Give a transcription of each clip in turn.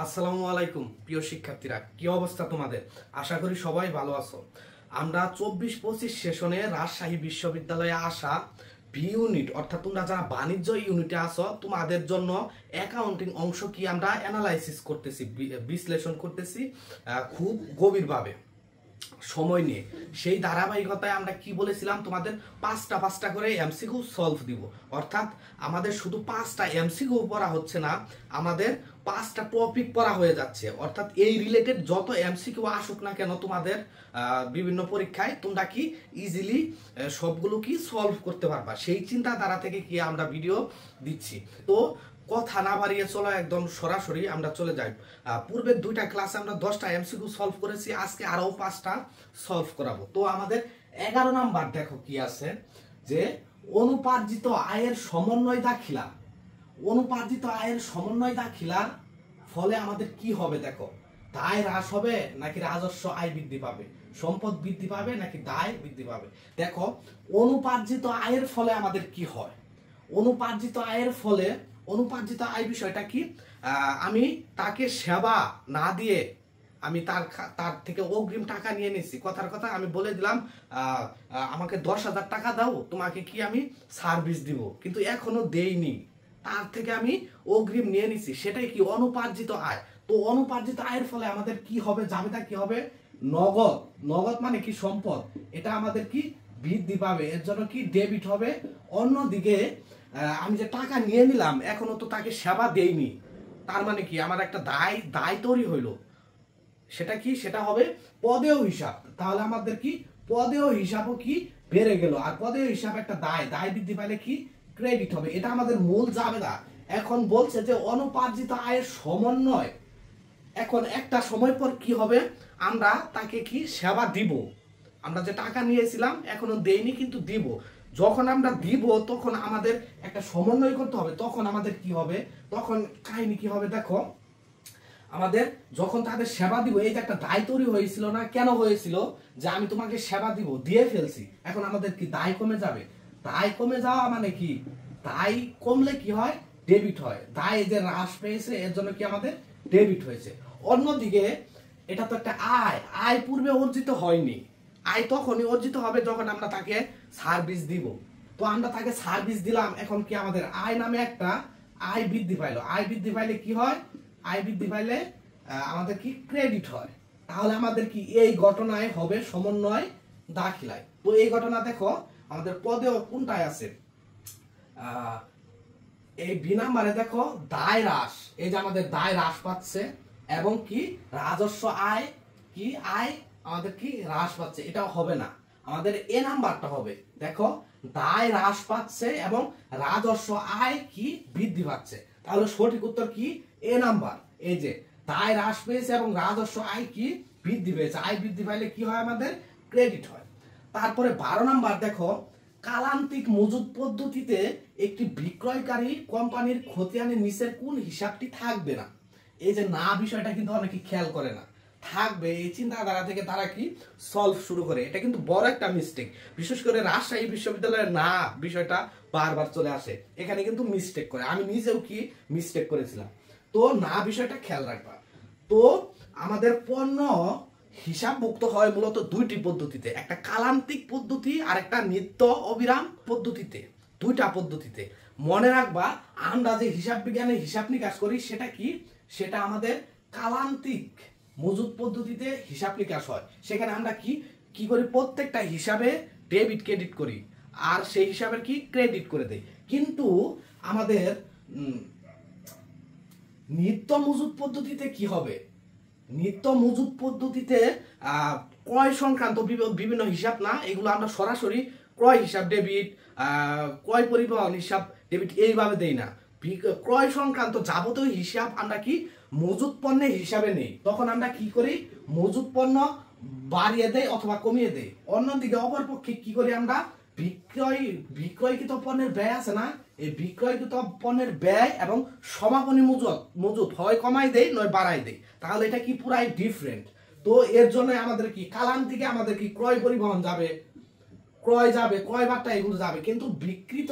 আসসালামু আলাইকুম প্রিয় শিক্ষার্থীরা, কি অবস্থা তোমাদের? আশা করি সবাই ভালো আছো। আমরা 24-25 সেশনে রাজশাহী বিশ্ববিদ্যালয়ে আসা বি ইউনিট অর্থাৎ তোমরা যারা বাণিজ্য ইউনিটে আছো তোমাদের জন্য অ্যাকাউন্টিং অংশ কি আমরা অ্যানালাইসিস করতেছি, বিশ্লেষণ করতেছি খুব গভীরভাবে সময় নিয়ে। সেই ধারাবাহিকতায় আমরা কি বলেছিলাম, তোমাদের পাঁচটা পাঁচটা করে এমসিকিউ সলভ দিব। অর্থাৎ আমাদের শুধু পাঁচটা এমসিকিউ পড়া হচ্ছে না, আমাদের পাঁচটা টপিক পড়া হয়ে যাচ্ছে। অর্থাৎ এই রিলেটেড যত এমসিকিউ আসুক না কেন তোমাদের বিভিন্ন পরীক্ষায়, তোমরা কি ইজিলি সবগুলো কি সলভ করতে পারবা, সেই চিন্তাধারা থেকে কি আমরা ভিডিও দিচ্ছি। তো কথা না বাড়িয়ে চলো একদম সরাসরি আমরা চলে যাই। পূর্বের দুইটা ক্লাসে আমরা 10টা এমসিকিউ সলভ করেছি, আজকে আরো 5টা সলভ করাবো। তো আমাদের 11 নাম্বার দেখো কি আছে, যে অনুপার্জিত আয়ের সমন্বয় দাখিলা। অনুপার্জিত আয়ের সমন্বয় দাখিলার ফলে আমাদের কি হবে দেখো, দায় হ্রাস হবে নাকি রাজস্ব আয় বৃদ্ধি পাবে, সম্পদ বৃদ্ধি পাবে নাকি দায় বৃদ্ধি পাবে। দেখো অনুপার্জিত আয়ের ফলে আমাদের কি হয়, অনুপার্জিত আয়ের ফলে অনুপার্জিত আয় বিষয়টা কি, আমি তাকে সেবা না দিয়ে আমি তার থেকে অগ্রিম টাকা নিয়ে নিছি। কথার কথা আমি বলে দিলাম আমাকে 10,000 টাকা দাও, তোমাকে কি আমি সার্ভিস দিব, কিন্তু এখনো দেইনি, তার থেকে আমি অগ্রিম নিয়ে নিছি, সেটাই কি অনুপার্জিত আয়। তো অনুপার্জিত আয়ের ফলে আমাদের কি হবে, জাবেদা কি হবে, নগদ। নগদ মানে কি সম্পদ, এটা আমাদের কি বৃদ্ধি পাবে, এর জন্য কি ডেবিট হবে। অন্যদিকে আমি যে টাকা নিয়ে নিলাম এখনো তো তাকে সেবা দেইনি, তার মানে কি আমার একটা দায় দায় তৈরি হইলো, সেটা কি, সেটা হবে পদেয় হিসাব। তাহলে আমাদের কি পদেয় হিসাবও কি বেড়ে গেল, আর পদেয় হিসাব একটা দায়, দায় বৃদ্ধি পাইলে কি ক্রেডিট হবে, এটা আমাদের মূল জাবেদা। এখন বলছে যে অনুপার্জিত আয়ের সমন্বয়, এখন একটা সময় পর কি হবে, আমরা তাকে কি সেবা দিব, আমরা যে টাকা নিয়েছিলাম এখনো দেইনি কিন্তু দিব, যখন আমরা দিব তখন আমাদের একটা সমন্বয় করতে হবে, তখন আমাদের কি হবে, তখন কাহিনী কি হবে দেখো, আমাদের যখন তাদের সেবা দিব, এই যে একটা দায় তৈরি হয়েছিল না, কেন হয়েছিল, যে আমি তোমাকে সেবা দিব, দিয়ে ফেলছি, এখন আমাদের কি দায় কমে যাবে। দায় কমে যাওয়া মানে কি, দায় কমলে কি হয়, ডেবিট হয়, দায় যে হ্রাস পেয়েছে এর জন্য কি আমাদের ডেবিট হয়েছে। অন্যদিকে এটা তো একটা আয়, আয় পূর্বে অর্জিত হয়নি, আয় তখনই অর্জিত হবে যখন আমরা তাকে সার্ভিস দিব। তো আমরা তাকে সার্ভিস দিলাম, এখন কি আমাদের আয় নামে একটা আয় বৃদ্ধি পাইলো, আয় বৃদ্ধি পাইলে কি হয়, আয় বৃদ্ধি পাইলে আমাদের কি ক্রেডিট হয়। তাহলে আমাদের কি এই ঘটনায় হবে সমন্বয় দাখিলায়। তো এই ঘটনা দেখো আমাদের পদেও কোনটায় আছে, এই বি নাম্বারে দেখো দায় হ্রাস, এই যে আমাদের দায় হ্রাস পাচ্ছে এবং কি রাজস্ব আয় কি আয় আমাদের কি হ্রাস পাচ্ছে, এটাও হবে না, আমাদের এ নাম্বারটা হবে। দেখো দায় হ্রাস পাচ্ছে এবং রাজস্ব আয় কি বৃদ্ধি পাচ্ছে, তাহলে সঠিক উত্তর কি এ নাম্বার। এই যে দায় হ্রাস পেয়েছে এবং রাজস্ব আয় কি বৃদ্ধি পেয়েছে, আয় বৃদ্ধি পাইলে কি হয়, আমাদের ক্রেডিট হয়। তারপরে 12 নাম্বার দেখো, কালান্তিক মজুদ পদ্ধতিতে একটি বিক্রয়কারী কোম্পানির খতিয়ানের নিচের কোন হিসাবটি থাকবে না। এই যে না বিষয়টা কিন্তু অনেকে খেয়াল করে না, থাকবে এই চিন্তাধারা থেকে তারা কি সলভ শুরু করে, এটা কিন্তু বড় একটা মিস্টেক। বিশেষ করে রাজশাহী বিশ্ববিদ্যালয়ের না বিষয়টা বারবার চলে আসে, এখানে কিন্তু মিস্টেক করে, আমি নিজেও কি মিস্টেক করেছিলাম। তো না বিষয়টা খেয়াল রাখবা। তো আমাদের পণ্য হিসাবভুক্ত হয় মূলত দুইটি পদ্ধতিতে, একটা কালান্তিক পদ্ধতি আর একটা নিত্য অবিরাম পদ্ধতিতে, দুইটা পদ্ধতিতে। মনে রাখবা আমরা যে হিসাব বিজ্ঞানে হিসাব নিকাশ করি সেটা কি, সেটা আমাদের কালান্তিক মজুদ পদ্ধতিতে হিসাব নিকাশ হয়। সেখানে আমরা কি কি করি, প্রত্যেকটা হিসাবে ডেবিট ক্রেডিট করি আর সেই হিসাবের কি ক্রেডিট করে দেই। কিন্তু আমাদের নিত্য মজুদ পদ্ধতিতে কি হবে, নিত্য মজুদ পদ্ধতিতে ক্রয় সংক্রান্ত বিভিন্ন হিসাব না, এগুলো আমরা সরাসরি ক্রয় হিসাব ডেবিট, ক্রয় পরিবহন হিসাব ডেবিট এইভাবে দেই না। ক্রয় সংক্রান্ত যাবতীয় হিসাব আমরা কি মজুদ পণ্যের হিসাবে নেই, তখন আমরা কি করি, মজুদ পণ্য বাড়িয়ে দেই অথবা কমিয়ে দেই। অন্যদিকে অপরপক্ষে কি করি, আমরা বিক্রয়কৃত পণ্যের ব্যয় আছে না, এই বিক্রয়কৃত পণ্যের ব্যয় এবং সমাপনী মজুদ হয় কমাই দেই নয় বাড়াই দেই, তাহলে এটা কি পুরাই ডিফারেন্ট। তো এর জন্য আমাদের কি কালান্তিকে আমাদের কি ক্রয় পরিবহন যাবে, ক্রয় বার্তা এগুলো যাবে, কিন্তু বিক্রিত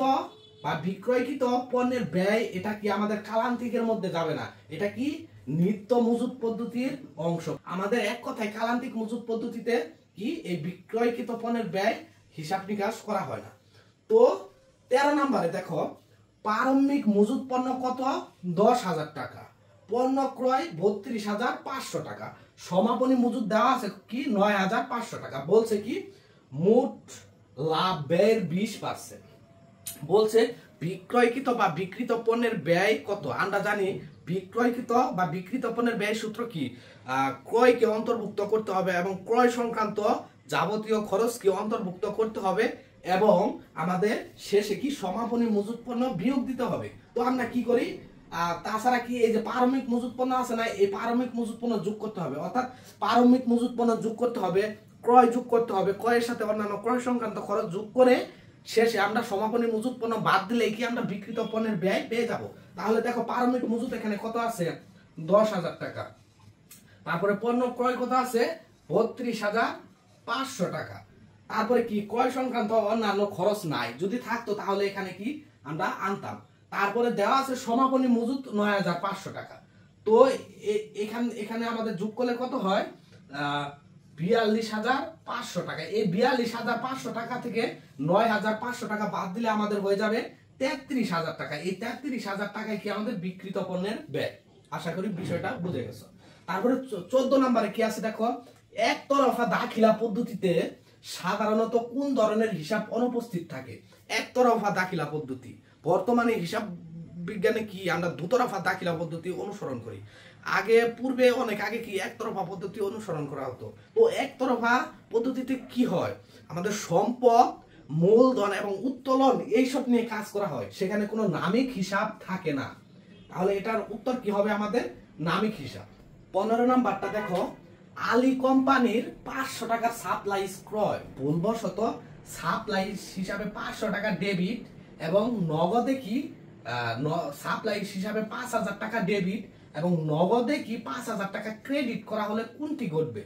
বা বিক্রয়কৃত পণ্যের ব্যয় এটা কি আমাদের কালান্তিকের মধ্যে যাবে না, এটা কি নিত্য মজুত পদ্ধতির অংশ। আমাদের এক কথায় কালান্তিক মজুত পদ্ধতিতে কি এই বিক্রয়কৃত পণ্যের ব্যয় হিসাব নিকাশ করা হয় না। তো 13 নম্বরে দেখো, প্রারম্ভিক মজুত পণ্য কত? 10,000 টাকা। পণ্য ক্রয় 32,500 টাকা। সমাপনী মজুত দেওয়া আছে কি 9,500 টাকা। বলছে কি মোট লাভ ব্যয়ের 20%। বলছে বিক্রয়কৃত বা বিক্রিত পণ্যের ব্যয় কত? আমরা জানি বিক্রয়কৃত বা বিক্রিত পণ্যের ব্যয় সূত্র কি, ক্রয়কে অন্তর্ভুক্ত করতে হবে এবং ক্রয় সংক্রান্ত যাবতীয় খরচকে অন্তর্ভুক্ত করতে হবে এবং আমাদের শেষে কি সমাপনী মজুত পণ্য বিয়োগ দিতে হবে। তো আমরা কি করি, তাছাড়া কি এই যে প্রারম্ভিক মজুত পণ্য আছে না, এই প্রারম্ভিক মজুত পণ্য যোগ করতে হবে, অর্থাৎ প্রারম্ভিক মজুত পণ্য যোগ করতে হবে, ক্রয় যোগ করতে হবে, ক্রয়ের সাথে অন্যান্য ক্রয় সংক্রান্ত খরচ যোগ করে শেষে আমরা সমাপনী মজুত পণ্য বাদ দিলে কি আমরা বিক্রিত পণ্যের ব্যয় পেয়ে যাব। তাহলে দেখো প্রারম্ভিক মজুত এখানে কত আছে? 10,000 টাকা। তারপরে পণ্য ক্রয় কত আছে? 32,500 টাকা। তারপরে কি ক্রয় সংক্রান্ত অন্যান্য খরচ নাই, যদি থাকতো তাহলে এখানে কি আমরা আনতাম। তারপরে দেওয়া আছে সমাপনী মজুত 9,500 টাকা। তো এখানে আমাদের যোগ করলে কত হয়? 42,500 টাকা। এই 42,500 টাকা থেকে 9,500 টাকা বাদ দিলে আমাদের হয়ে যাবে 33,000 টাকা। এই 33,000 টাকায় কি আমাদের বিক্রিত পণ্যের ব্যয়। আশা করি বিষয়টা বুঝে গেছো। তারপরে 14 নম্বরে কি আছে দেখো, একতরফা দাখিলা পদ্ধতিতে সাধারণত কোন ধরনের হিসাব অনুপস্থিত থাকে? একতরফা দাখিলা পদ্ধতি। বর্তমানে হিসাব বিজ্ঞানে কি আমরা দুতরফা দাখিলা পদ্ধতি অনুসরণ করি। পূর্বে অনেক আগে কি একতরফা পদ্ধতি অনুসরণ করা হতো। তো একতরফা পদ্ধতিতে কি হয়, আমাদের সম্পদ, মূলধন এবং উত্তোলন এইসব নিয়ে কাজ করা হয়, সেখানে কোনো নামিক হিসাব থাকে না। তাহলে এটার উত্তর কি হবে আমাদের? নামিক হিসাব। 15 নাম্বারটা দেখো, আলী কোম্পানির 500 টাকার সাপ্লাইজ ক্রয় ভুলবশত সাপ্লাইজ হিসাবে 500 টাকা ডেবিট এবং নগদে কি সাপ্লাইজ হিসাবে 5,000 টাকা ডেবিট এবং নগদে কি 5,000 টাকা ক্রেডিট করা হলে কোনটি ঘটবে?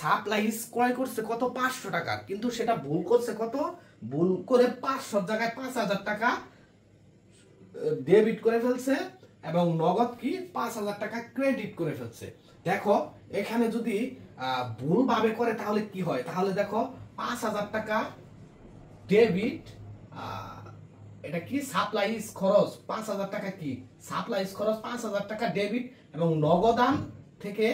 সাপ্লাইজ ক্রয় করছে কত? 500 টাকার, কিন্তু সেটা ভুল করছে কত? ভুল করে 500 জায়গায় 5,000 টাকা ডেবিট করে ফেলছে এবং নগদ কি 5,000 টাকা ক্রেডিট করে ফেলছে। দেখো এখানে যদি ভুল ভাবে করে তাহলে কি হয়? তাহলে দেখো 5,000 টাকা ডেবিট, এটা কি সাপ্লাইজ খরচ 5,000 টাকা, কি সাপ্লাইজ খরচ 5,000 টাকা ডেবিট এবং নগদান থেকে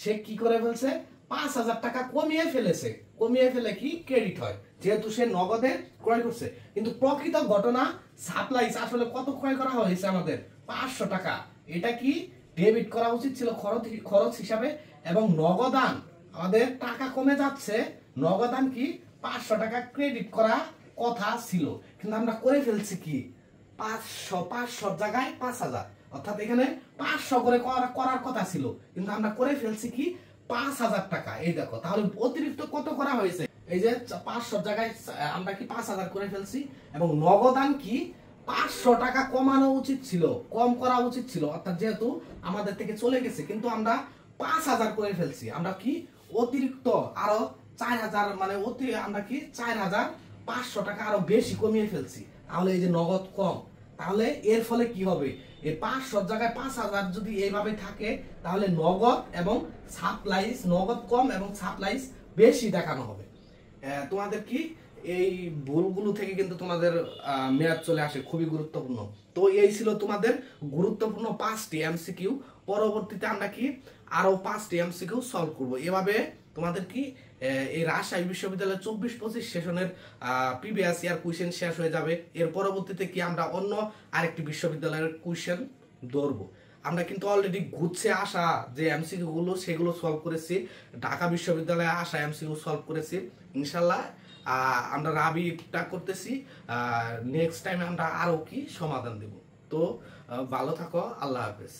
সে কি করে ফেলছে? 5,000 টাকা কমিয়ে ফেলেছে। কমিয়ে ফেলে কি ক্রেডিট হয়, যেহেতু সে নগদে ক্রয় করছে। কিন্তু প্রকৃত ঘটনা সাপ্লাইজ আসলে কত ক্রয় করা হয়েছে? আমাদের 500 টাকা। এটা কি ডেবিট করা উচিত ছিল খরচ হিসাবে এবং নগদান আমাদের টাকা কমে যাচ্ছে, নগদান কি 500 টাকা ক্রেডিট করা কথা ছিল, কিন্তু আমরা করে ফেলছি কি 500 জায়গায় 5,000, অর্থাৎ এখানে 500 করে করার কথা ছিল, কিন্তু আমরা করে ফেলছি কি 5,000 টাকা। এই দেখো তাহলে অতিরিক্ত কত করা হয়েছে? এই যে 500 জায়গায় আমরা কি 5,000 করে ফেলছি এবং নগদান কি 500 টাকা কমানো উচিত ছিল, কম করা উচিত ছিল, অর্থাৎ যেহেতু আমাদের থেকে চলে গেছে কিন্তু আমরা 5,000 করে ফেলছি। আমরা কি অতিরিক্ত আরো 4,000 মানে আমরা কি 4,500 টাকা আরো বেশি কমিয়ে ফেলছি। তাহলে এই যে নগদ কম, তাহলে এর ফলে কি হবে? এই 500 জায়গায় 5,000 যদি এইভাবে থাকে তাহলে নগদ এবং সাপ্লাইজ, নগদ কম এবং সাপ্লাইজ বেশি দেখানো হবে। তোমাদের কি এই ভুলগুলো থেকে কিন্তু তোমাদের মেয়াদ চলে আসে, খুবই গুরুত্বপূর্ণ। তো এই ছিল তোমাদের গুরুত্বপূর্ণ 5টি এমসিকিউ। পরবর্তীতে আমরা কি আরো 5টি এমসিকিউ সলভ করব। এভাবে তোমাদের কি এই রাজশাহী বিশ্ববিদ্যালয়ের 24-25 সেশনের প্রিভিয়াস ইয়ার কোয়েশ্চেন শেষ হয়ে যাবে। এর পরবর্তীতে কি আমরা অন্য আরেকটি বিশ্ববিদ্যালয়ের কোয়েশ্চেন ধরবো। আমরা কিন্তু অলরেডি গুচ্ছে আসা যে এমসিকিউ গুলো সেগুলো সলভ করেছি, ঢাকা বিশ্ববিদ্যালয়ে আসা এমসিকিউ সলভ করেছি। ইনশাল্লাহ আমরা রাবিটা করতেছি, নেক্সট টাইমে আমরা আরো কি সমাধান দেব। তো ভালো থাকো, আল্লাহ হাফেজ।